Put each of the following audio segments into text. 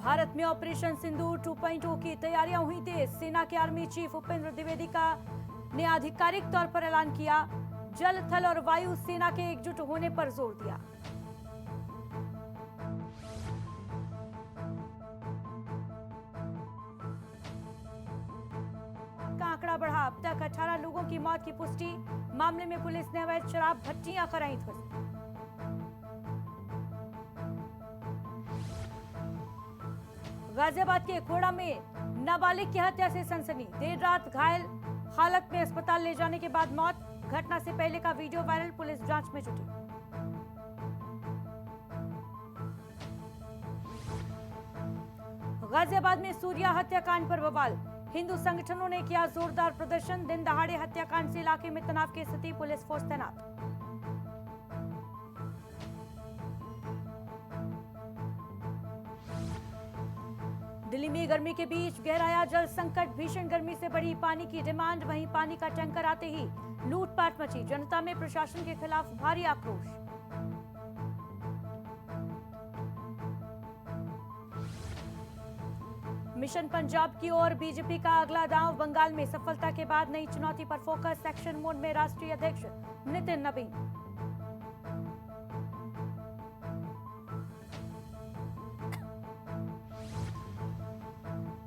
भारत में ऑपरेशन सिंदूर 2.0 की तैयारियां हुई तेज। सेना के आर्मी चीफ उपेंद्र द्विवेदी ने आधिकारिक तौर पर ऐलान किया। जल, थल और वायु सेना के एकजुट होने पर जोर दिया। का आंकड़ा बढ़ा, अब तक 18 लोगों की मौत की पुष्टि। मामले में पुलिस ने अवैध शराब भट्टियां कराई ध्वस्त। गाजियाबाद के खोड़ा में नाबालिग की हत्या से सनसनी। देर रात घायल हालत में अस्पताल ले जाने के बाद मौत। घटना से पहले का वीडियो वायरल, पुलिस जांच में जुटी। गाजियाबाद में सूर्या हत्याकांड पर बवाल। हिंदू संगठनों ने किया जोरदार प्रदर्शन। दिन दहाड़े हत्याकांड से इलाके में तनाव की स्थिति, पुलिस फोर्स तैनात। दिल्ली में गर्मी के बीच गहराया जल संकट। भीषण गर्मी से बढ़ी पानी की डिमांड। वहीं पानी का टैंकर आते ही लूटपाट मची। जनता में प्रशासन के खिलाफ भारी आक्रोश। मिशन पंजाब की ओर बीजेपी का अगला दांव। बंगाल में सफलता के बाद नई चुनौती पर फोकस। एक्शन मोड में राष्ट्रीय अध्यक्ष नितिन नवीन।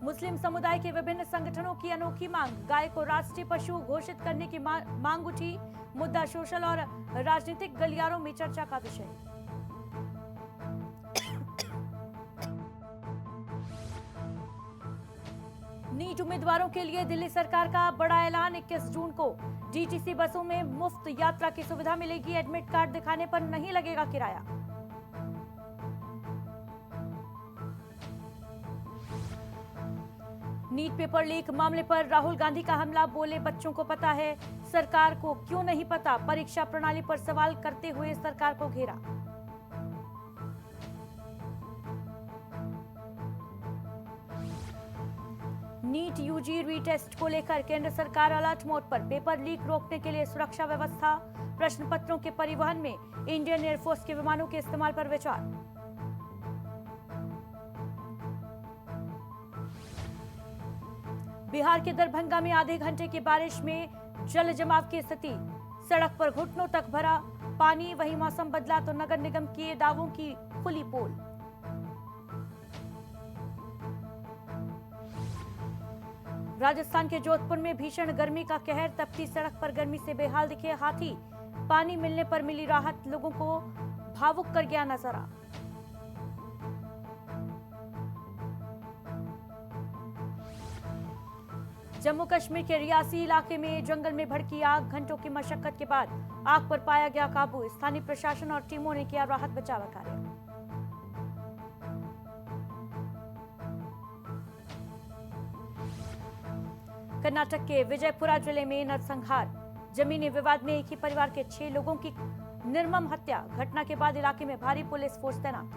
मुस्लिम समुदाय के विभिन्न संगठनों की अनोखी मांग। गाय को राष्ट्रीय पशु घोषित करने की मांग उठी। मुद्दा सोशल और राजनीतिक गलियारों में चर्चा का विषय। नीट उम्मीदवारों के लिए दिल्ली सरकार का बड़ा ऐलान। 21 जून को डीटीसी बसों में मुफ्त यात्रा की सुविधा मिलेगी। एडमिट कार्ड दिखाने पर नहीं लगेगा किराया। नीट पेपर लीक मामले पर राहुल गांधी का हमला। बोले, बच्चों को पता है, सरकार को क्यों नहीं पता। परीक्षा प्रणाली पर सवाल करते हुए सरकार को घेरा। नीट यूजी रीटेस्ट को लेकर केंद्र सरकार अलर्ट मोड पर। पेपर लीक रोकने के लिए सुरक्षा व्यवस्था। प्रश्न पत्रों के परिवहन में इंडियन एयरफोर्स के विमानों के इस्तेमाल पर विचार। बिहार के दरभंगा में आधे घंटे की बारिश में जल जमाव की स्थिति। सड़क पर घुटनों तक भरा पानी। वहीं मौसम बदला तो नगर निगम किए दावों की खुली पोल। राजस्थान के जोधपुर में भीषण गर्मी का कहर। तपती सड़क पर गर्मी से बेहाल दिखे हाथी। पानी मिलने पर मिली राहत, लोगों को भावुक कर गया नजारा। जम्मू कश्मीर के रियासी इलाके में जंगल में भड़की आग। घंटों की मशक्कत के बाद आग पर पाया गया काबू। स्थानीय प्रशासन और टीमों ने किया राहत बचाव कार्य। कर्नाटक के विजयपुरा जिले में नरसंहार। जमीनी विवाद में एक ही परिवार के 6 लोगों की निर्मम हत्या। घटना के बाद इलाके में भारी पुलिस फोर्स तैनात।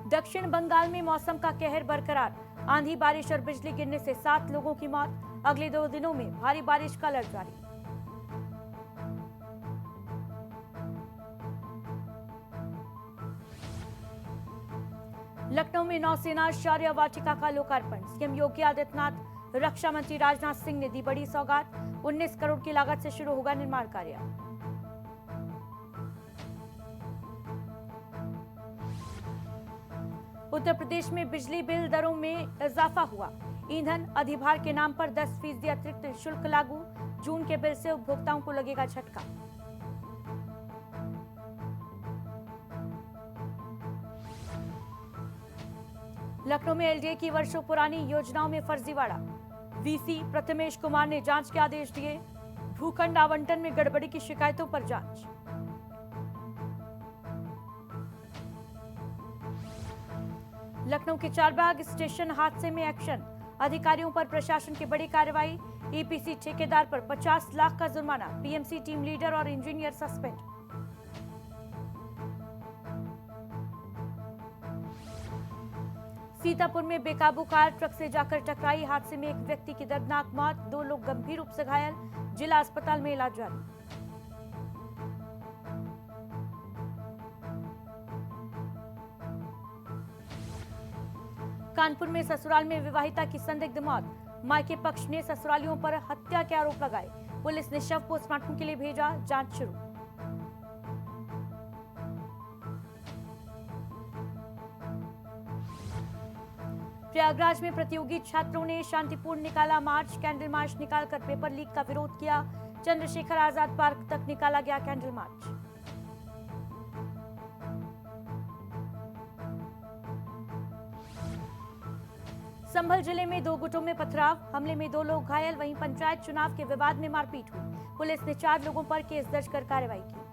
दक्षिण बंगाल में मौसम का कहर बरकरार। आंधी, बारिश और बिजली गिरने से 7 लोगों की मौत। अगले 2 दिनों में भारी बारिश का अलर्ट जारी। लखनऊ में नौसेना शौर्य वाटिका का लोकार्पण। सीएम योगी आदित्यनाथ, रक्षा मंत्री राजनाथ सिंह ने दी बड़ी सौगात। 19 करोड़ की लागत से शुरू होगा निर्माण कार्य। उत्तर प्रदेश में बिजली बिल दरों में इजाफा हुआ। ईंधन अधिभार के नाम पर 10% अतिरिक्त शुल्क लागू। जून के बिल से उपभोक्ताओं को लगेगा झटका। लखनऊ में एलडीए की वर्षों पुरानी योजनाओं में फर्जीवाड़ा। वीसी प्रथमेश कुमार ने जांच के आदेश दिए। भूखंड आवंटन में गड़बड़ी की शिकायतों पर जांच। लखनऊ के चारबाग स्टेशन हादसे में एक्शन। अधिकारियों पर प्रशासन की बड़ी कार्रवाई। ईपीसी ठेकेदार पर 50 लाख का जुर्माना। पीएमसी टीम लीडर और इंजीनियर सस्पेंड। सीतापुर में बेकाबू कार ट्रक से जाकर टकराई। हादसे में एक व्यक्ति की दर्दनाक मौत। 2 लोग गंभीर रूप से घायल। जिला अस्पताल में इलाज जारी। कानपुर में ससुराल में विवाहिता की संदिग्ध मौत, मायके पक्ष ने ससुरालियों पर हत्या के आरोप लगाए। पुलिस ने शव पोस्टमार्टम के लिए भेजा, जांच शुरू। प्रयागराज में प्रतियोगी छात्रों ने शांतिपूर्ण निकाला मार्च, कैंडल मार्च निकालकर पेपर लीक का विरोध किया। चंद्रशेखर आजाद पार्क तक निकाला गया कैंडल मार्च। संभल जिले में 2 गुटों में पथराव, हमले में 2 लोग घायल, वहीं पंचायत चुनाव के विवाद में मारपीट हुई। पुलिस ने 4 लोगों पर केस दर्ज कर कार्रवाई की।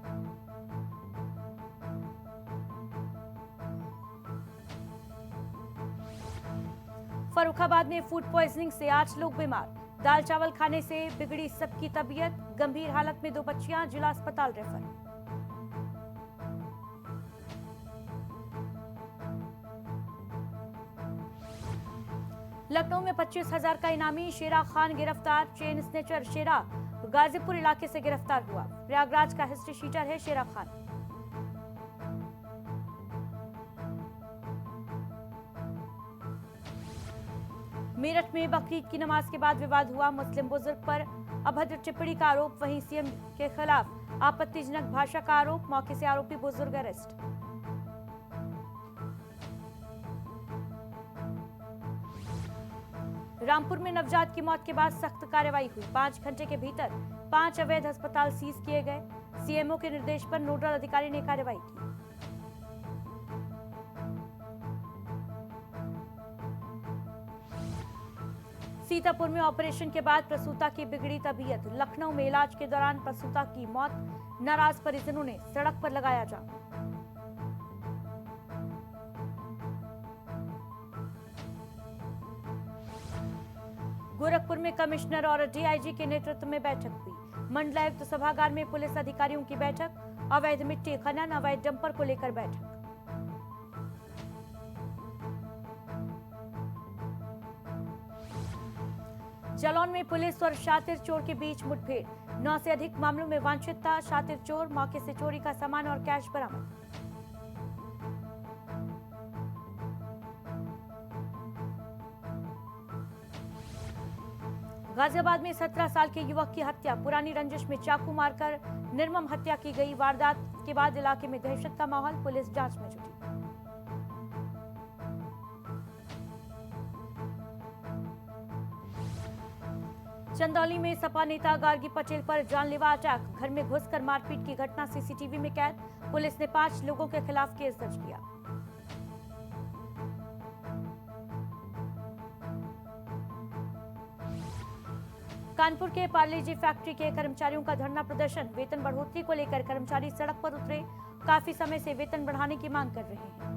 फर्रुखाबाद में फूड पॉइजनिंग से 8 लोग बीमार, दाल चावल खाने से बिगड़ी सबकी तबीयत, गंभीर हालत में 2 बच्चियां जिला अस्पताल रेफर। लखनऊ में 25,000 का इनामी शेरा खान गिरफ्तार, चेन स्नेचर शेरा गाजीपुर इलाके से गिरफ्तार हुआ। प्रयागराज का हिस्ट्री शीटर है शेरा खान। मेरठ में बकरीद की नमाज के बाद विवाद हुआ, मुस्लिम बुजुर्ग पर अभद्र टिप्पणी का आरोप, वहीं सीएम के खिलाफ आपत्तिजनक भाषा का आरोप, मौके से आरोपी बुजुर्ग अरेस्ट। रामपुर में नवजात की मौत के बाद सख्त कार्रवाई हुई, 5 घंटे के भीतर 5 अवैध अस्पताल सीज किए गए। सीएमओ के निर्देश पर नोडल अधिकारी ने कार्रवाई की। सीतापुर में ऑपरेशन के बाद प्रसूता की बिगड़ी तबीयत, लखनऊ में इलाज के दौरान प्रसूता की मौत, नाराज परिजनों ने सड़क पर लगाया जाम। गोरखपुर में कमिश्नर और डीआईजी के नेतृत्व में बैठक हुई, मंडलायुक्त सभागार में पुलिस अधिकारियों की बैठक, अवैध मिट्टी खनन, अवैध डंपर को लेकर बैठक। जालौन में पुलिस और शातिर चोर के बीच मुठभेड़, 9 से अधिक मामलों में वांछित था शातिर चोर, मौके से चोरी का सामान और कैश बरामद। गाजियाबाद में 17 साल के युवक की हत्या, पुरानी रंजिश में चाकू मारकर निर्मम हत्या की गई। वारदात के बाद इलाके में दहशत का माहौल, पुलिस जांच में जुटी। चंदौली में सपा नेता गार्गी पटेल पर जानलेवा अटैक, घर में घुसकर मारपीट की घटना सीसीटीवी में कैद। पुलिस ने 5 लोगों के खिलाफ केस दर्ज किया। कानपुर के पार्ले-जी फैक्ट्री के कर्मचारियों का धरना प्रदर्शन, वेतन बढ़ोतरी को लेकर कर्मचारी सड़क पर उतरे, काफी समय से वेतन बढ़ाने की मांग कर रहे हैं।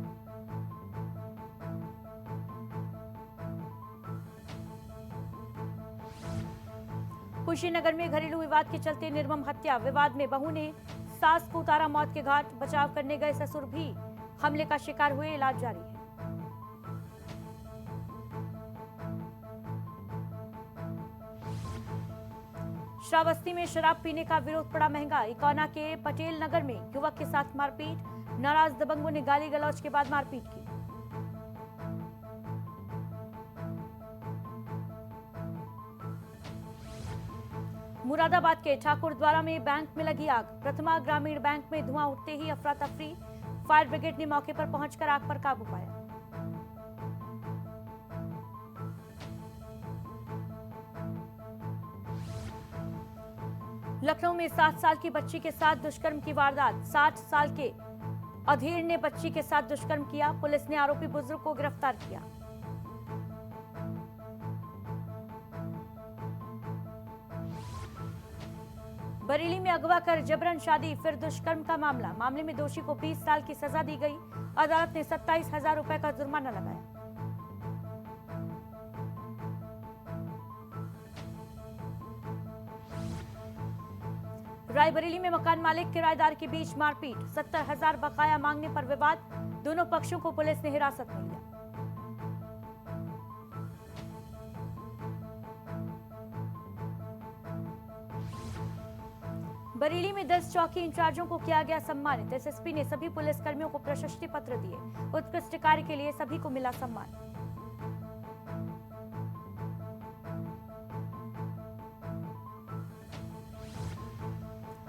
कुशीनगर में घरेलू विवाद के चलते निर्मम हत्या, विवाद में बहू ने सास को उतारा मौत के घाट, बचाव करने गए ससुर भी हमले का शिकार हुए, इलाज जारी है। श्रावस्ती में शराब पीने का विरोध पड़ा महंगा, इकोना के पटेल नगर में युवक के साथ मारपीट, नाराज दबंगों ने गाली गलौज के बाद मारपीट की। मुरादाबाद के ठाकुरद्वारा में बैंक में लगी आग, प्रथमा ग्रामीण बैंक में धुआं उठते ही अफरा तफरी, फायर ब्रिगेड ने मौके पर पहुंचकर आग पर काबू पाया। लखनऊ में 7 साल की बच्ची के साथ दुष्कर्म की वारदात, 60 साल के अधीर ने बच्ची के साथ दुष्कर्म किया। पुलिस ने आरोपी बुजुर्ग को गिरफ्तार किया। बरेली में अगवा कर जबरन शादी फिर दुष्कर्म का मामले में दोषी को 20 साल की सजा दी गई। अदालत ने 27,000 रुपए का जुर्माना लगाया। रायबरेली में मकान मालिक किराएदार के बीच मारपीट, 70,000 बकाया मांगने पर विवाद, दोनों पक्षों को पुलिस ने हिरासत में लिया। बरेली में 10 चौकी इंचार्जों को किया गया सम्मानित, एसएसपी ने सभी पुलिसकर्मियों को प्रशस्ति पत्र दिए, उत्कृष्ट कार्य के लिए सभी को मिला सम्मान।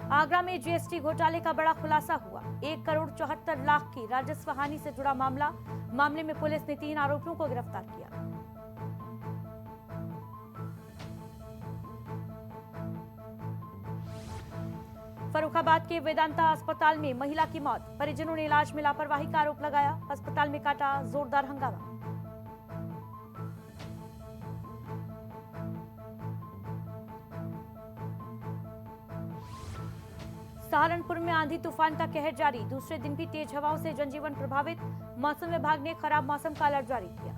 आगरा में जीएसटी घोटाले का बड़ा खुलासा हुआ। 1,74,00,000 की राजस्व हानि से जुड़ा मामले में पुलिस ने 3 आरोपियों को गिरफ्तार किया। फर्रुखाबाद के वेदांता अस्पताल में महिला की मौत, परिजनों ने इलाज में लापरवाही का आरोप लगाया। अस्पताल में काटा जोरदार हंगामा। सहारनपुर में आंधी तूफान का कहर जारी, दूसरे दिन भी तेज हवाओं से जनजीवन प्रभावित। मौसम विभाग ने खराब मौसम का अलर्ट जारी किया।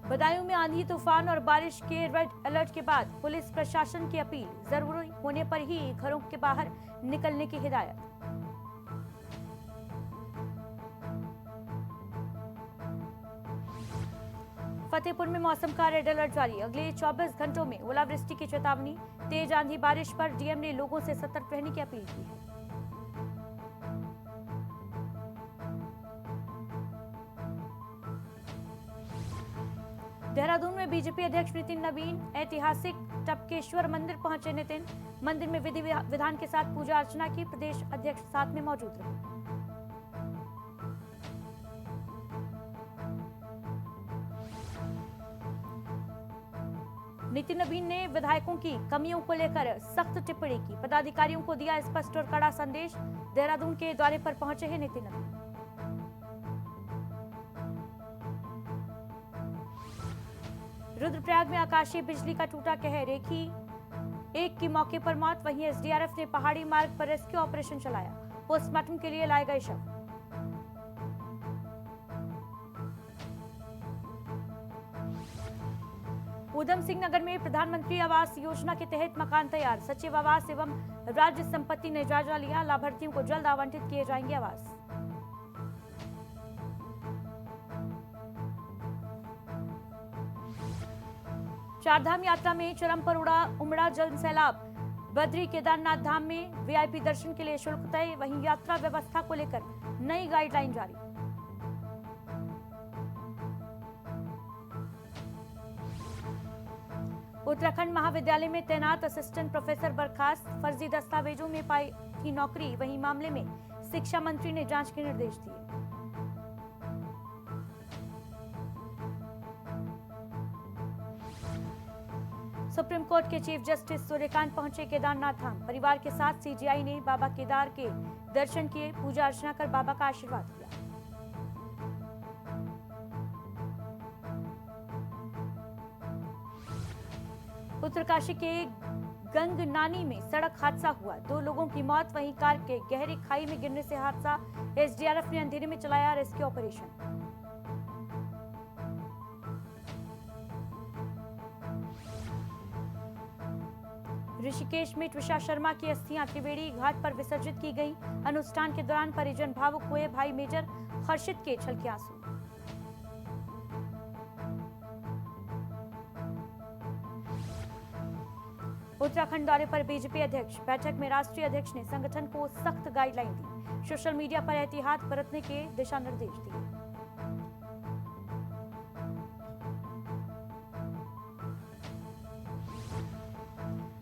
बदायूं में आंधी तूफान और बारिश के रेड अलर्ट के बाद पुलिस प्रशासन की अपील, जरूरी होने पर ही घरों के बाहर निकलने की हिदायत। फतेहपुर में मौसम का रेड अलर्ट जारी, अगले 24 घंटों में ओलावृष्टि की चेतावनी। तेज आंधी बारिश पर डीएम ने लोगों से सतर्क रहने की अपील की है। देहरादून में बीजेपी अध्यक्ष नितिन नवीन ऐतिहासिक टपकेश्वर मंदिर पहुंचे। नितिन मंदिर में विधि विधान के साथ पूजा अर्चना की, प्रदेश अध्यक्ष साथ में मौजूद रहे। नितिन नवीन ने विधायकों की कमियों को लेकर सख्त टिप्पणी की, पदाधिकारियों को दिया स्पष्ट और कड़ा संदेश। देहरादून के दौरे पर पहुंचे हैं नितिन नवीन। रुद्रप्रयाग में आकाशीय बिजली का टूटा कहर, एक की मौके पर मौत, वहीं एसडीआरएफ ने पहाड़ी मार्ग पर रेस्क्यू ऑपरेशन चलाया। पोस्टमार्टम के लिए लाए गए शव। ऊधम सिंह नगर में प्रधानमंत्री आवास योजना के तहत मकान तैयार, सचिव आवास एवं राज्य संपत्ति ने जायजा लिया। लाभार्थियों को जल्द आवंटित किए जाएंगे आवास। चारधाम यात्रा में चरम पर उमड़ा जल सैलाब, बद्री केदारनाथ धाम में वीआईपी दर्शन के लिए शुल्क तय, वहीं यात्रा व्यवस्था को लेकर नई गाइडलाइन जारी। उत्तराखंड महाविद्यालय में तैनात असिस्टेंट प्रोफेसर बर्खास्त, फर्जी दस्तावेजों में पाई थी नौकरी, वहीं मामले में शिक्षा मंत्री ने जांच के निर्देश दिए। सुप्रीम कोर्ट के चीफ जस्टिस सूर्यकांत पहुंचे केदारनाथ धाम, परिवार के साथ सीजीआई ने बाबा केदार के दर्शन किए, पूजा अर्चना कर बाबा का आशीर्वाद किया। उत्तरकाशी के गंगनानी में सड़क हादसा हुआ, 2 लोगों की मौत, वहीं कार के गहरी खाई में गिरने से हादसा। एसडीआरएफ ने अंधेरे में चलाया रेस्क्यू ऑपरेशन। ऋषिकेश में त्विषा शर्मा की अस्थियां त्रिवेणी घाट पर विसर्जित की गई। अनुष्ठान के दौरान परिजन भावुक हुए, भाई मेजर हर्षित के छलके आंसू। उत्तराखंड दौरे पर बीजेपी अध्यक्ष, बैठक में राष्ट्रीय अध्यक्ष ने संगठन को सख्त गाइडलाइन दी, सोशल मीडिया पर एहतियात बरतने के दिशा निर्देश दिए।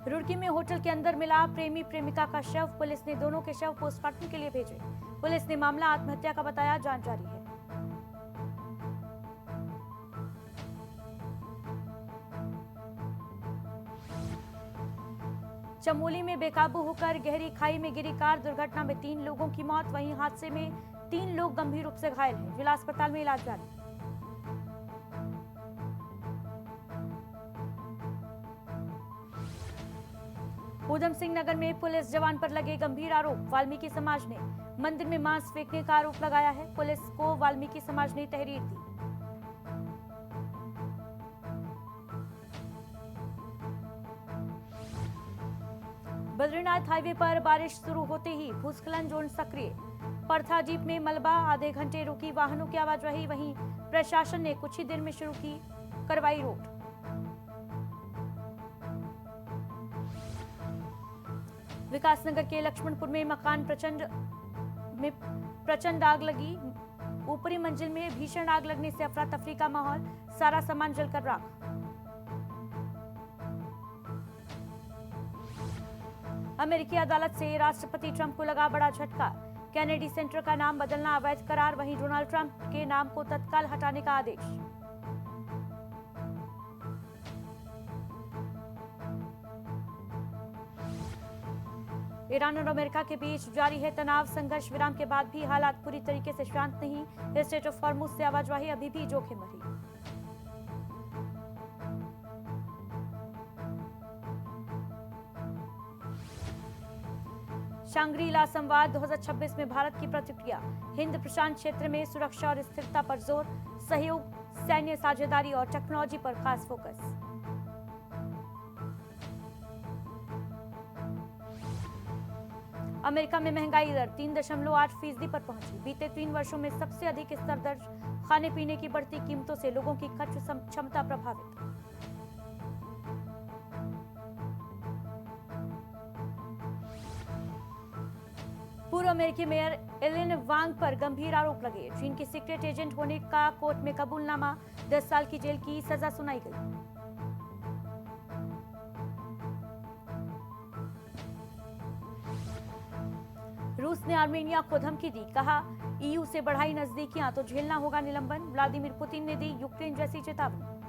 रुड़की में होटल के अंदर मिला प्रेमी प्रेमिका का शव, पुलिस ने दोनों के शव पोस्टमार्टम के लिए भेजे। पुलिस ने मामला आत्महत्या का बताया, जांच जारी है। चमोली में बेकाबू होकर गहरी खाई में गिरी कार, दुर्घटना में 3 लोगों की मौत, वहीं हादसे में 3 लोग गंभीर रूप से घायल हैं, जिला अस्पताल में इलाज जारी। ऊधम सिंह नगर में पुलिस जवान पर लगे गंभीर आरोप, वाल्मीकि समाज ने मंदिर में मांस फेंकने का आरोप लगाया है। पुलिस को वाल्मीकि समाज ने तहरीर दी। बद्रीनाथ हाईवे पर बारिश शुरू होते ही भूस्खलन जोन सक्रिय, परथा जीप में मलबा, आधे घंटे रुकी वाहनों की आवाजाही, वहीं प्रशासन ने कुछ ही देर में शुरू की करवाई रोड। विकासनगर के लक्ष्मणपुर में मकान प्रचंड आग लगी, ऊपरी मंजिल में भीषण आग लगने से अफरा तफरी का माहौल, सारा सामान जलकर राख। अमेरिकी अदालत से राष्ट्रपति ट्रंप को लगा बड़ा झटका। कैनेडी सेंटर का नाम बदलना अवैध करार, वहीं डोनाल्ड ट्रंप के नाम को तत्काल हटाने का आदेश। ईरान और अमेरिका के बीच जारी है तनाव, संघर्ष विराम के बाद भी हालात पूरी तरीके से शांत नहीं। स्ट्रेट ऑफ हॉर्मुज से आवाजाही अभी भी जोखिम भरी। शांग्री-ला संवाद 2026 में भारत की प्रतिक्रिया, हिंद प्रशांत क्षेत्र में सुरक्षा और स्थिरता पर जोर, सहयोग, सैन्य साझेदारी और टेक्नोलॉजी पर खास फोकस। अमेरिका में महंगाई दर 3.8% पर पहुंची, बीते 3 वर्षों में सबसे अधिक स्तर दर्ज। खाने पीने की बढ़ती कीमतों से लोगों की खर्च क्षमता प्रभावित। पूर्व अमेरिकी मेयर एलिन वांग पर गंभीर आरोप लगे, चीन की सीक्रेट एजेंट होने का कोर्ट में कबूलनामा, 10 साल की जेल की सजा सुनाई गई। रूस ने आर्मेनिया को धमकी दी, कहा ईयू से बढ़ाई नजदीकियां तो झेलना होगा निलंबन। व्लादिमीर पुतिन ने दी यूक्रेन जैसी चेतावनी।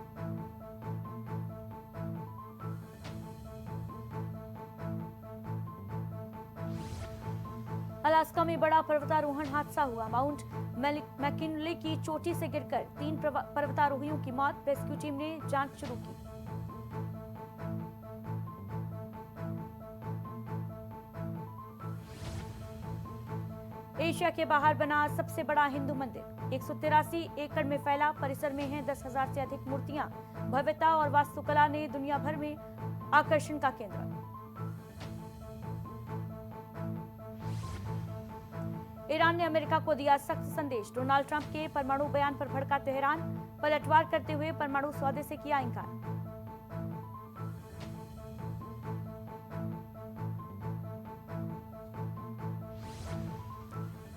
अलास्का में बड़ा पर्वतारोहण हादसा हुआ, माउंट मैकिनले की चोटी से गिरकर 3 पर्वतारोहियों की मौत, रेस्क्यू टीम ने जांच शुरू की। एशिया के बाहर बना सबसे बड़ा हिंदू मंदिर, 183 एकड़ में फैला, परिसर में हैं 10,000 से अधिक मूर्तियां। भव्यता और वास्तुकला ने दुनिया भर में आकर्षण का केंद्र। ईरान ने अमेरिका को दिया सख्त संदेश, डोनाल्ड ट्रंप के परमाणु बयान पर भड़का तेहरान, पलटवार करते हुए परमाणु सौदे से किया इंकार।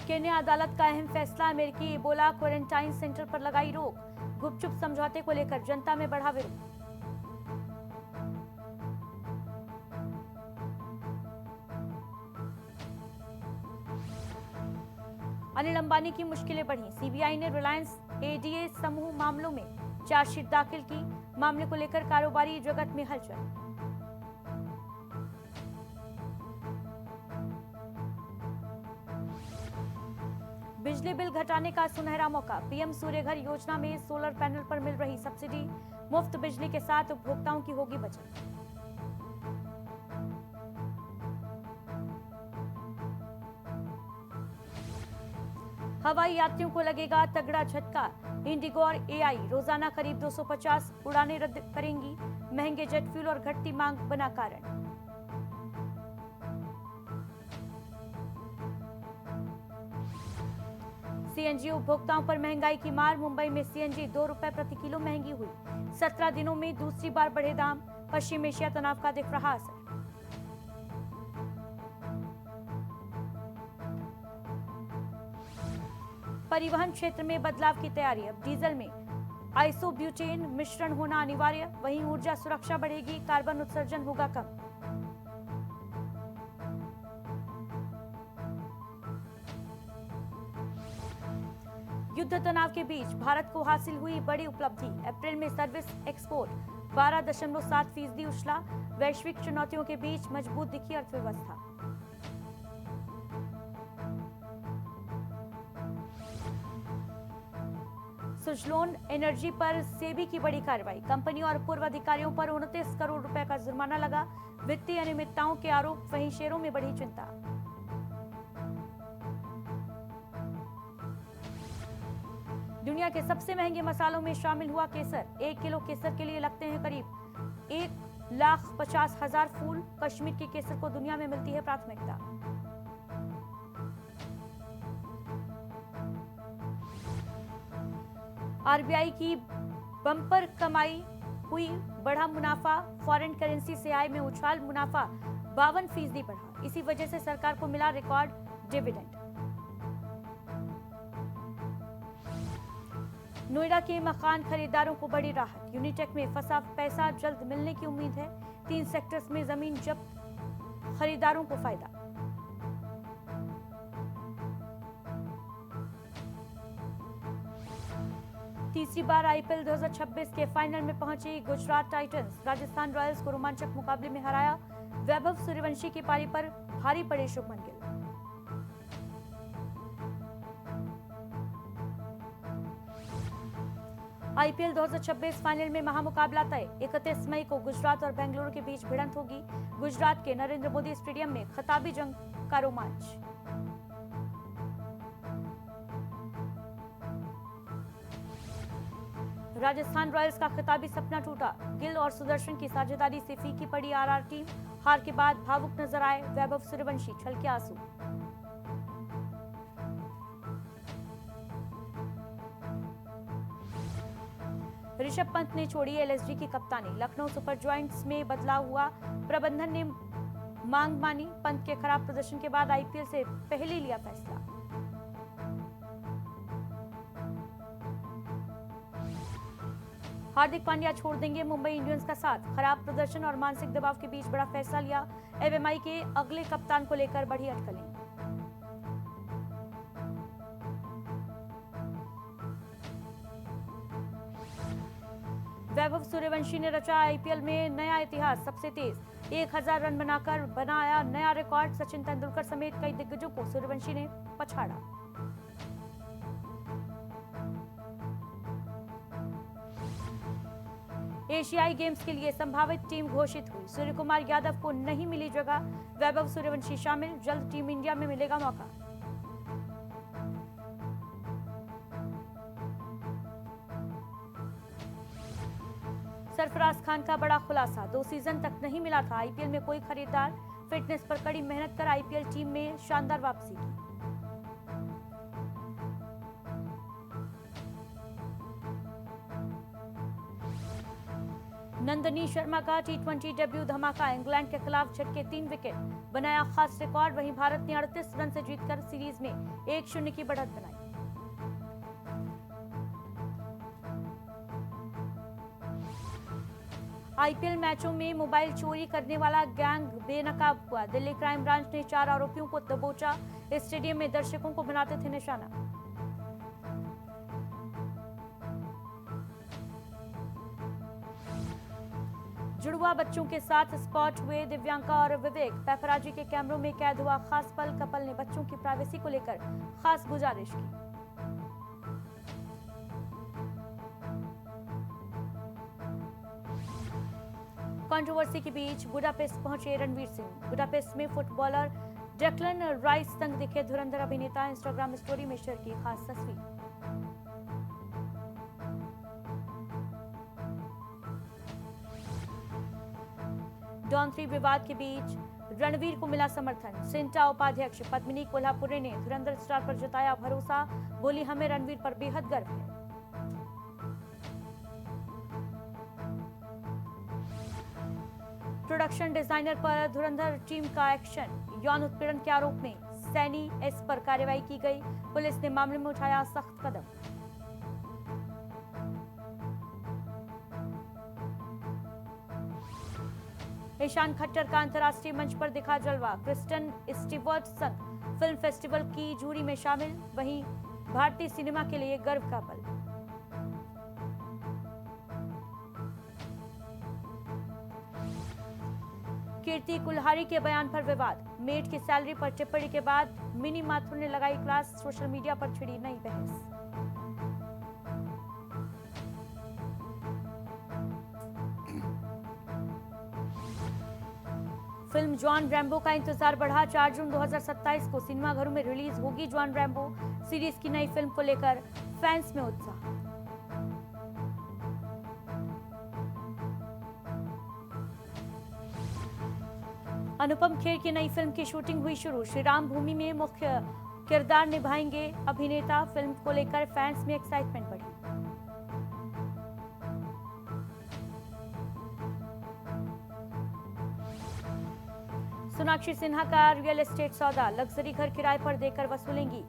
केन्या अदालत का अहम फैसला, अमेरिकी इबोला क्वारंटाइन सेंटर पर लगाई रोक, गुपचुप समझौते को लेकर जनता में बढ़ा विरोध। अनिल अंबानी की मुश्किलें बढ़ी, सीबीआई ने रिलायंस एडीए समूह मामलों में चार्जशीट दाखिल की, मामले को लेकर कारोबारी जगत में हलचल। बिजली बिल घटाने का सुनहरा मौका, पीएम सूर्यघर योजना में सोलर पैनल पर मिल रही सब्सिडी, मुफ्त बिजली के साथ उपभोक्ताओं की होगी बचत। हवाई यात्रियों को लगेगा तगड़ा झटका, इंडिगो और एआई रोजाना करीब 250 उड़ानें रद्द करेंगी, महंगे जेट फ्यूल और घटती मांग बना कारण। सीएनजी उपभोक्ताओं पर महंगाई की मार, मुंबई में सीएनजी 2 रुपए प्रति किलो महंगी हुई, 17 दिनों में दूसरी बार बढ़े दाम, पश्चिम एशिया तनाव का दिख रहा असर। परिवहन क्षेत्र में बदलाव की तैयारी, अब डीजल में आइसोब्यूटेन मिश्रण होना अनिवार्य, वहीं ऊर्जा सुरक्षा बढ़ेगी, कार्बन उत्सर्जन होगा कम। युद्ध तनाव के बीच भारत को हासिल हुई बड़ी उपलब्धि, अप्रैल में सर्विस एक्सपोर्ट 12.7% उछला, वैश्विक चुनौतियों के बीच मजबूत दिखी अर्थव्यवस्था। सुजलोन एनर्जी पर सेबी की बड़ी कार्रवाई, कंपनी और पूर्व अधिकारियों पर 29 करोड़ रुपए का जुर्माना लगा, वित्तीय अनियमितताओं के आरोप, वहीं शेयरों में बढ़ी चिंता। दुनिया के सबसे महंगे मसालों में शामिल हुआ केसर, 1 किलो केसर के लिए लगते हैं करीब 1,50,000 फूल, कश्मीर के केसर को दुनिया में मिलती है प्राथमिकता। आरबीआई की बम्पर कमाई हुई, बढ़ा मुनाफा, फॉरेन करेंसी से आय में उछाल, मुनाफा 52% बढ़ा, इसी वजह से सरकार को मिला रिकॉर्ड डिविडेंड। नोएडा के मकान खरीदारों को बड़ी राहत, यूनिटेक में फंसा पैसा जल्द मिलने की उम्मीद है। 3 सेक्टर्स में जमीन जब्त, खरीदारों को फायदा। तीसरी बार आईपीएल 2026 के फाइनल में पहुंची गुजरात टाइटंस, राजस्थान रॉयल्स को रोमांचक मुकाबले में हराया। वैभव सूर्यवंशी की पारी पर भारी पड़े शुभमन गिल। आईपीएल 2026 फाइनल में महामुकाबला तय, 31 मई को गुजरात और बेंगलुरु के बीच भिड़ंत होगी। गुजरात के नरेंद्र मोदी स्टेडियम में खिताबी जंग का रोमांच। राजस्थान रॉयल्स का खिताबी सपना टूटा, गिल और सुदर्शन की साझेदारी से फीकी पड़ी आरआर टीम। हार के बाद भावुक नजर आए वैभव सूर्यवंशी, छलके आंसू। ऋषभ पंत ने छोड़ी एलएसजी की कप्तानी, लखनऊ सुपर जॉयंट्स में बदलाव हुआ, प्रबंधन ने मांग मानी। पंत के खराब प्रदर्शन के बाद आईपीएल से पहले लिया फैसला। हार्दिक पांड्या छोड़ देंगे मुंबई इंडियंस का साथ, खराब प्रदर्शन और मानसिक दबाव के बीच बड़ा फैसला लिया। एमआई के अगले कप्तान को लेकर बढ़ी अटकलें। वैभव सूर्यवंशी ने रचा आईपीएल में नया इतिहास, सबसे तेज 1000 रन बनाकर बनाया नया रिकॉर्ड। सचिन तेंदुलकर समेत कई दिग्गजों को सूर्यवंशी ने पछाड़ा। एशियाई गेम्स के लिए संभावित टीम घोषित हुई, सूर्यकुमार यादव को नहीं मिली जगह, वैभव सूर्यवंशी शामिल, जल्द टीम इंडिया में मिलेगा मौका। सरफराज खान का बड़ा खुलासा, 2 सीजन तक नहीं मिला था आईपीएल में कोई खरीदार, फिटनेस पर कड़ी मेहनत कर आईपीएल टीम में शानदार वापसी की। नंदनी शर्मा का टी20 डेब्यू धमाका, इंग्लैंड के खिलाफ झटके 3 विकेट, बनाया खास रिकॉर्ड। वहीं भारत ने 38 रन से जीतकर सीरीज में 1-0 की बढ़त बनाई। आईपीएल मैचों में मोबाइल चोरी करने वाला गैंग बेनकाब हुआ, दिल्ली क्राइम ब्रांच ने 4 आरोपियों को दबोचा, स्टेडियम में दर्शकों को बनाते थे निशाना। जुड़वा बच्चों के साथ स्पॉट हुए दिव्यांका और विवेक, पैपराजी के कैमरों में कैद हुआ खास पल। कपल ने बच्चों की प्राइवेसी को लेकर खास गुजारिश की। कंट्रोवर्सी के बुडापेस्ट बुडापेस्ट पहुंचे रणवीर सिंह, बुडापेस्ट में फुटबॉलर डेक्लन राइस संग दिखे धुरंधर अभिनेता, इंस्टाग्राम स्टोरी में शेयर की खास तस्वीर। डॉन 3 विवाद के बीच रणवीर को मिला समर्थन, सिंटा उपाध्यक्ष पद्मिनी कोल्हापुरे ने धुरंधर स्टार पर जताया भरोसा, बोली हमें रणवीर पर बेहद गर्व है। प्रोडक्शन डिजाइनर पर धुरंधर टीम का एक्शन, यौन उत्पीड़न के आरोप में सैनी एस पर कार्रवाई की गई, पुलिस ने मामले में उठाया सख्त कदम। ईशान खट्टर का अंतर्राष्ट्रीय मंच पर दिखा जलवा, क्रिस्टन स्टीवर्ट संग फिल्म फेस्टिवल की जूरी में शामिल, वहीं भारतीय सिनेमा के लिए गर्व का पल। कीर्ति कुल्हारी के बयान पर विवाद, मेड की सैलरी पर टिप्पणी के बाद मिनी माथुर ने लगाई क्लास, सोशल मीडिया पर छिड़ी नई बहस। फिल्म जॉन रैम्बो का इंतजार बढ़ा, 4 जून 2027 को सिनेमाघरों में रिलीज होगी जॉन रैम्बो। सीरीज की नई फिल्म को लेकर फैंस में उत्साह। अनुपम खेर की नई फिल्म की शूटिंग हुई शुरू, श्री राम भूमि में मुख्य किरदार निभाएंगे अभिनेता, फिल्म को लेकर फैंस में एक्साइटमेंट बढ़ी। सोनाक्षी सिन्हा का रियल एस्टेट सौदा, लग्जरी घर किराए पर देकर वसूलेंगी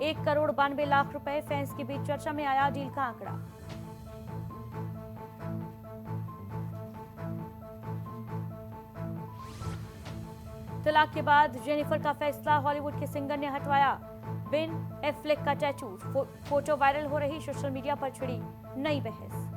1,92,00,000 रुपए। फैंस के बीच चर्चा में आया डील का आंकड़ा। तलाक के बाद जेनिफर का फैसला, हॉलीवुड के सिंगर ने हटवाया बेन एफ्लेक का टैटू। फोटो वायरल हो रही, सोशल मीडिया पर छिड़ी नई बहस।